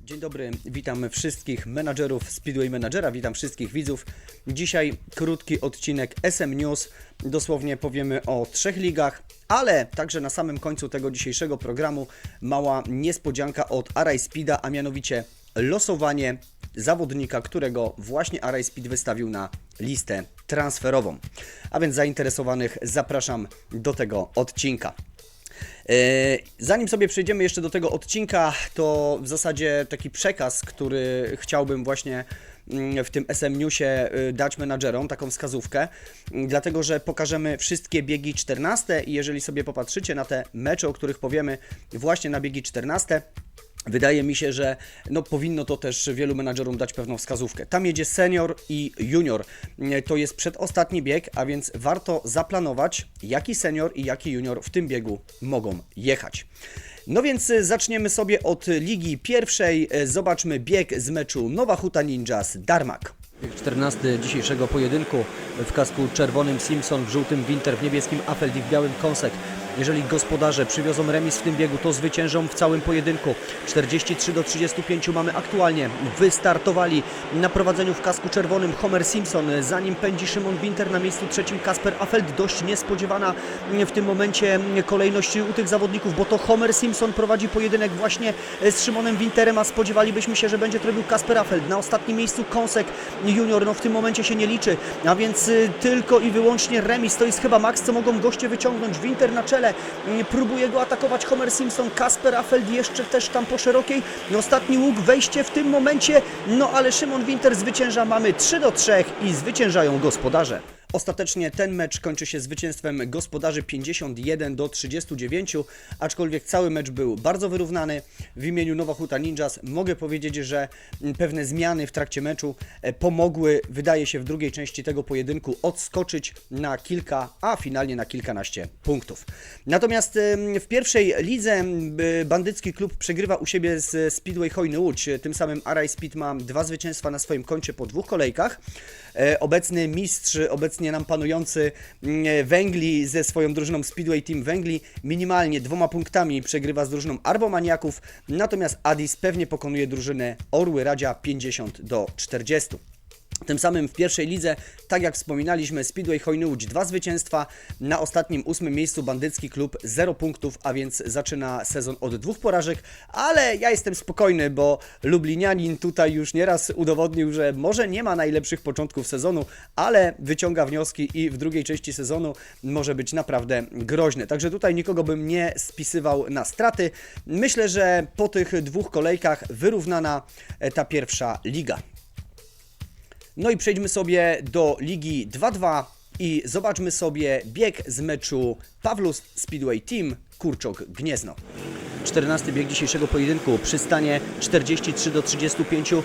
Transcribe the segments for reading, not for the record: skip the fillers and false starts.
Dzień dobry, witam wszystkich menadżerów Speedway Managera, witam wszystkich widzów. Dzisiaj krótki odcinek SM News, dosłownie powiemy o 3 ligach, ale także na samym końcu tego dzisiejszego programu mała niespodzianka od iSpeeda, a mianowicie losowanie zawodnika, którego właśnie iSpeed wystawił na listę transferową. A więc zainteresowanych zapraszam do tego odcinka. Zanim sobie przejdziemy jeszcze do tego odcinka, to w zasadzie taki przekaz, który chciałbym właśnie w tym SM Newsie dać menadżerom, taką wskazówkę, dlatego że pokażemy wszystkie biegi 14 i jeżeli sobie popatrzycie na te mecze, o których powiemy właśnie na biegi 14, wydaje mi się, że powinno to też wielu menadżerom dać pewną wskazówkę. Tam jedzie senior i junior. To jest przedostatni bieg, a więc warto zaplanować, jaki senior i jaki junior w tym biegu mogą jechać. No więc zaczniemy sobie od ligi pierwszej. Zobaczmy bieg z meczu Nowa Huta Ninjas Darmak. 14 dzisiejszego pojedynku w kasku czerwonym Simpson, w żółtym Winter, w niebieskim Afeld i w białym Konsek. Jeżeli gospodarze przywiozą remis w tym biegu, to zwyciężą w całym pojedynku. 43-35 mamy aktualnie. Wystartowali na prowadzeniu w kasku czerwonym Homer Simpson. Za nim pędzi Szymon Winter, na miejscu trzecim Kasper Afeld. Dość niespodziewana w tym momencie kolejność u tych zawodników, bo to Homer Simpson prowadzi pojedynek właśnie z Szymonem Winterem, a spodziewalibyśmy się, że będzie to robił Kasper Afeld. Na ostatnim miejscu Konsek junior, w tym momencie się nie liczy, a więc tylko i wyłącznie remis. To jest chyba maks, co mogą goście wyciągnąć. Winter na czele. Próbuje go atakować Homer Simpson, Kasper Afeld jeszcze też tam po szerokiej. Ostatni łuk, wejście w tym momencie, ale Szymon Winter zwycięża. Mamy 3-3 i zwyciężają gospodarze. Ostatecznie ten mecz kończy się zwycięstwem gospodarzy 51-39, aczkolwiek cały mecz był bardzo wyrównany. W imieniu Nowa Huta Ninjas mogę powiedzieć, że pewne zmiany w trakcie meczu pomogły, wydaje się, w drugiej części tego pojedynku odskoczyć na kilka, a finalnie na kilkanaście punktów. Natomiast w pierwszej lidze bandycki klub przegrywa u siebie z Speedway Hojny Łódź. Tym samym iSpeed ma 2 zwycięstwa na swoim koncie po 2 kolejkach. Obecny mistrz, obecnie nam panujący Węgli ze swoją drużyną Speedway Team Węgli minimalnie 2 punktami przegrywa z drużyną Arbomaniaków, natomiast Addis pewnie pokonuje drużynę Orły Radzia 50-40. Tym samym w pierwszej lidze, tak jak wspominaliśmy, Speedway Hojny Łódź 2 zwycięstwa, na ostatnim 8 miejscu bandycki klub 0 punktów, a więc zaczyna sezon od 2 porażek, ale ja jestem spokojny, bo lublinianin tutaj już nieraz udowodnił, że może nie ma najlepszych początków sezonu, ale wyciąga wnioski i w drugiej części sezonu może być naprawdę groźny. Także tutaj nikogo bym nie spisywał na straty. Myślę, że po tych 2 kolejkach wyrównana ta pierwsza liga. No i przejdźmy sobie do Ligi 2-2 i zobaczmy sobie bieg z meczu Pawlus Speedway Team Kurczok Gniezno. 14 bieg dzisiejszego pojedynku, przystanie 43-35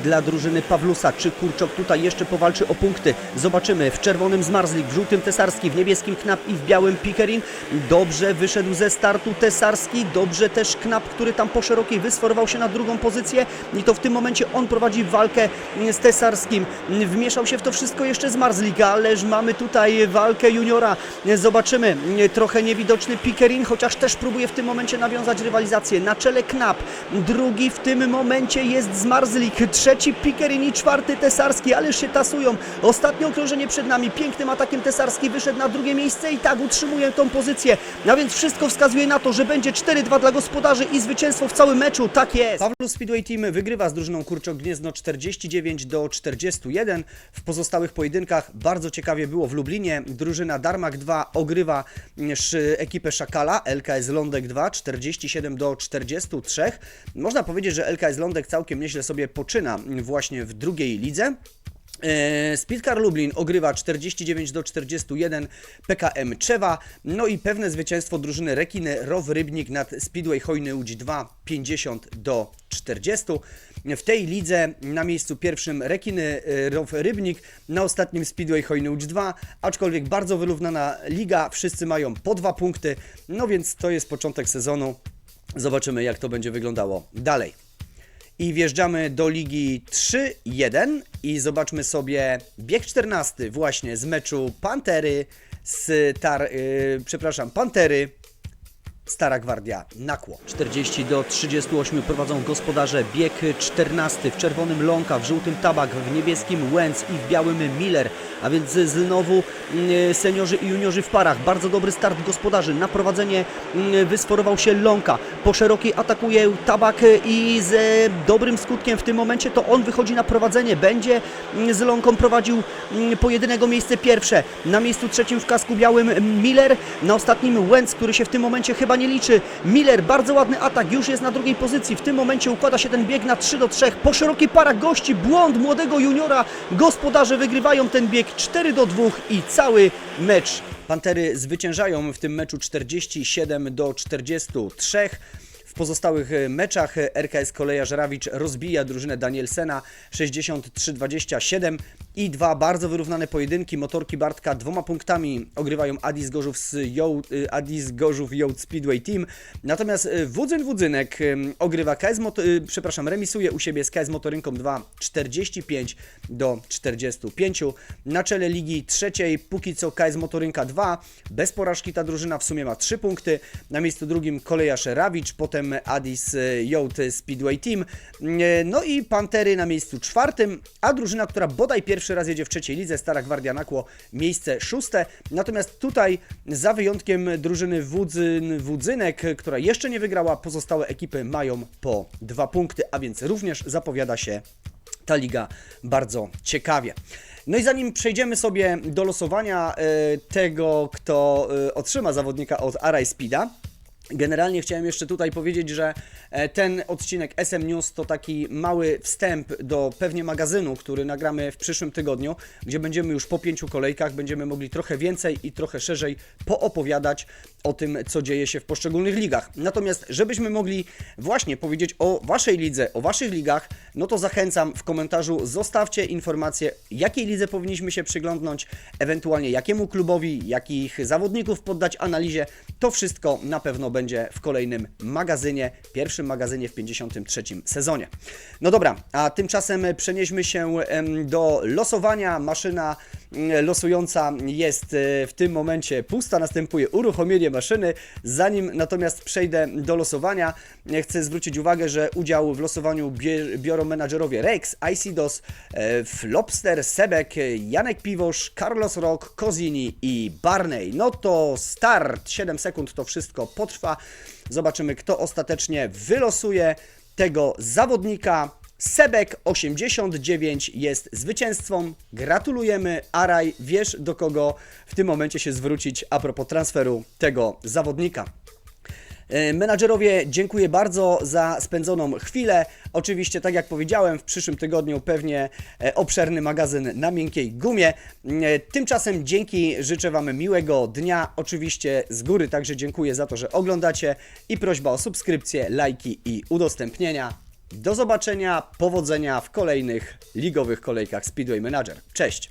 dla drużyny Pawlusa. Czy Kurczok tutaj jeszcze powalczy o punkty? Zobaczymy. W czerwonym Zmarzlik, w żółtym Tesarski, w niebieskim Knap i w białym Pikerin. Dobrze wyszedł ze startu Tesarski, dobrze też Knap, który tam po szerokiej wysforował się na drugą pozycję i to w tym momencie on prowadzi walkę z Tesarskim. Wmieszał się w to wszystko jeszcze Zmarzlik, ależ mamy tutaj walkę juniora. Zobaczymy. Trochę niewidoczny Pikerin, chociaż też próbuje w tym momencie nawiązać rywalizację. Na czele Knap, drugi w tym momencie jest Zmarzlik, trzeci Pikerin i 4 Tesarski, ależ się tasują. Ostatnie okrążenie przed nami, pięknym atakiem Tesarski wyszedł na drugie miejsce i tak utrzymuje tą pozycję. A więc wszystko wskazuje na to, że będzie 4-2 dla gospodarzy i zwycięstwo w całym meczu. Tak jest. Pawlus Speedway Team wygrywa z drużyną Kurczok Gniezno 49-41. W pozostałych pojedynkach bardzo ciekawie było w Lublinie. Drużyna Darmak 2 ogrywa ekipę Szakala, LKS Lądek 2 47-43. Można powiedzieć, że LKS Lądek całkiem nieźle sobie poczyna właśnie w drugiej lidze. Speedcar Lublin ogrywa 49-41 PKM Czewa, no i pewne zwycięstwo drużyny Rekiny Row Rybnik nad Speedway Hojny Łódź 2 50-40. W tej lidze na miejscu pierwszym Rekiny Row Rybnik, na ostatnim Speedway Hojny Łódź 2, aczkolwiek bardzo wyrównana liga, wszyscy mają po 2 punkty, no więc to jest początek sezonu, zobaczymy jak to będzie wyglądało dalej. I wjeżdżamy do Ligi 3-1 i zobaczmy sobie bieg 14 właśnie z meczu Pantery Stara Gwardia Nakło. 40-38 prowadzą gospodarze. Bieg 14. W czerwonym Lonka, w żółtym Tabak, w niebieskim Łęc i w białym Miller. A więc znowu seniorzy i juniorzy w parach. Bardzo dobry start gospodarzy. Na prowadzenie wysforował się Lonka. Po szerokiej atakuje Tabak i z dobrym skutkiem w tym momencie to on wychodzi na prowadzenie. Będzie z Lonką prowadził pojedynego miejsce pierwsze. Na miejscu trzecim w kasku białym Miller. Na ostatnim Łęc, który się w tym momencie chyba nie liczy. Miller, bardzo ładny atak, już jest na drugiej pozycji. W tym momencie układa się ten bieg na 3-3. Po szerokiej parach gości błąd młodego juniora. Gospodarze wygrywają ten bieg 4-2 i cały mecz. Pantery zwyciężają w tym meczu 47-43. W pozostałych meczach RKS Koleja Żerawicz rozbija drużynę Danielsena 63-27 i dwa bardzo wyrównane pojedynki. Motorki Bartka 2 punktami ogrywają Adis Gorzów Youth Speedway Team. Natomiast Wudzynek ogrywa remisuje u siebie z KS Motorynką 2 45-45. Na czele ligi trzeciej póki co KS Motorynka 2. Bez porażki ta drużyna w sumie ma 3 punkty. Na miejscu drugim Koleja Żerawicz, potem Adis Youth Speedway Team. No i Pantery na miejscu czwartym, a drużyna, która bodaj pierwszy raz jedzie w trzeciej lidze, Stara Gwardia Nakło, miejsce 6. Natomiast tutaj za wyjątkiem drużyny Wudzynek, która jeszcze nie wygrała, pozostałe ekipy mają po 2 punkty, a więc również zapowiada się ta liga bardzo ciekawie. No i zanim przejdziemy sobie do losowania tego, kto otrzyma zawodnika od Arai Speeda, generalnie chciałem jeszcze tutaj powiedzieć, że ten odcinek SM News to taki mały wstęp do pewnie magazynu, który nagramy w przyszłym tygodniu, gdzie będziemy już po 5 kolejkach, będziemy mogli trochę więcej i trochę szerzej poopowiadać o tym, co dzieje się w poszczególnych ligach. Natomiast, żebyśmy mogli właśnie powiedzieć o Waszej lidze, o Waszych ligach, no to zachęcam, w komentarzu zostawcie informację, jakiej lidze powinniśmy się przyglądnąć, ewentualnie jakiemu klubowi, jakich zawodników poddać analizie. To wszystko na pewno będzie w kolejnym magazynie, pierwszym magazynie w 53. sezonie. No dobra, a tymczasem przenieśmy się do losowania. Maszyna losująca jest w tym momencie pusta, następuje uruchomienie maszyny. Zanim natomiast przejdę do losowania, chcę zwrócić uwagę, że udział w losowaniu biorą menadżerowie Rex, Isidos, Flopster, Sebek, Janek Piwosz, Carlos Rock, Kozini i Barney. No to start, 7 sekund to wszystko potrwa. Zobaczymy, kto ostatecznie wylosuje tego zawodnika. Sebek 89 jest zwycięzcą. Gratulujemy. Araj, wiesz, do kogo w tym momencie się zwrócić a propos transferu tego zawodnika. Menadżerowie, dziękuję bardzo za spędzoną chwilę. Oczywiście, tak jak powiedziałem, w przyszłym tygodniu pewnie obszerny magazyn na miękkiej gumie. Tymczasem dzięki, życzę Wam miłego dnia. Oczywiście z góry także dziękuję za to, że oglądacie i prośba o subskrypcję, lajki i udostępnienia. Do zobaczenia, powodzenia w kolejnych ligowych kolejkach Speedway Manager. Cześć!